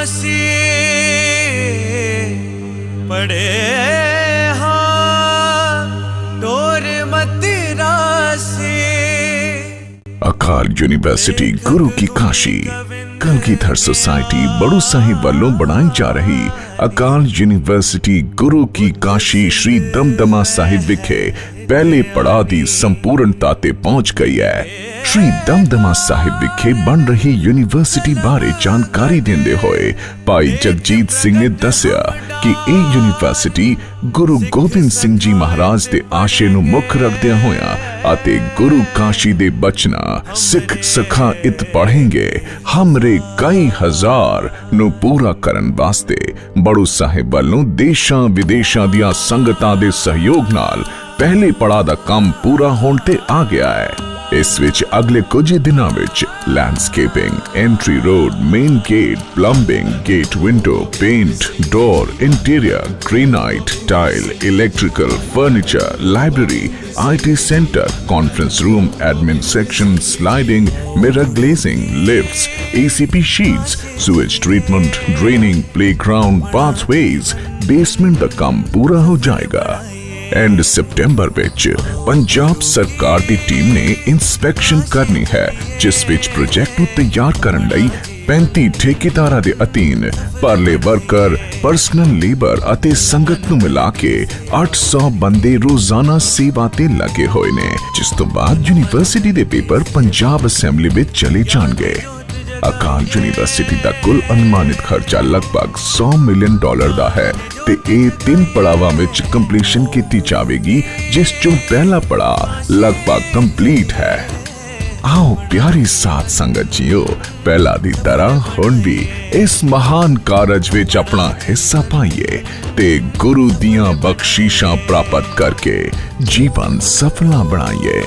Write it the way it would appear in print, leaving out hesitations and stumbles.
असी पढ़े हाँ डोर मदिरा से। अकाल यूनिवर्सिटी गुरु की काशी कलगीधर सोसाइटी बड़ू साहिब वालों बनाई जा रही अकाल यूनिवर्सिटी गुरु की काशी श्री दमदमा साहिब विखे पहले पड़ाव की संपूर्णता ते पहुंच गई है। श्री दमदमा साहिब विखे बन रही यूनिवर्सिटी बारे जानकारी देंदे होए भाई जगजीत सिंह ने दसिया कि यह यूनिवर्सिटी गुरु गोबिंद सिंह जी महाराज के आशे नूं मुख रखदिया होया अते गुरु काशी दे बचना सिख सखा इत पढ़ेंगे हमरे कई हजार नूं पूरा करन वास्ते बड़ू साहिब वालों देशां विदेशां दियां संगतां दे सहयोग नाल पहले पड़ा दा काम पूरा होण ते आ गया है। इस विच अगले कुछ दिनों विच landscaping, entry road, main gate, plumbing, gate window, paint, door, interior, granite, tile, electrical, furniture, library, IT centre, conference room, admin section, sliding, mirror glazing, lifts, ACP sheets, sewage treatment, draining, playground, बाथवेज, basement का काम पूरा हो जाएगा। And सितंबर विच पंजाब सरकार की team ने inspection करनी है जिस विच प्रोजेक्ट नूं तैयार करन लई 35 ठेकेदारां दे अधीन परले वर्कर, पर्सनल लेबर अते संगत नूं मिला के 800 बंदे रोजाना सेवा ते लगे होए ने जिस तो बाद यूनिवर्सिटी दे पेपर पंजाब असैम्बली विच चले जाणगे। अकाल यूनिवर्सिटी का कुल अनुमानित खर्चा लगभग $100 मिलियन दा है ते ये 3 पड़ावां विच कंप्लीशन की जाएगी जिस चों पहला पड़ाव लगभग कंप्लीट है। आओ प्यारी साथ संगत जियो पहला दी तरह हुण भी इस महान कारज विच अपना हिस्सा पाइए ते गुरु दियां बख्शीशां प्राप्त करके जीवन सफला बनाइए।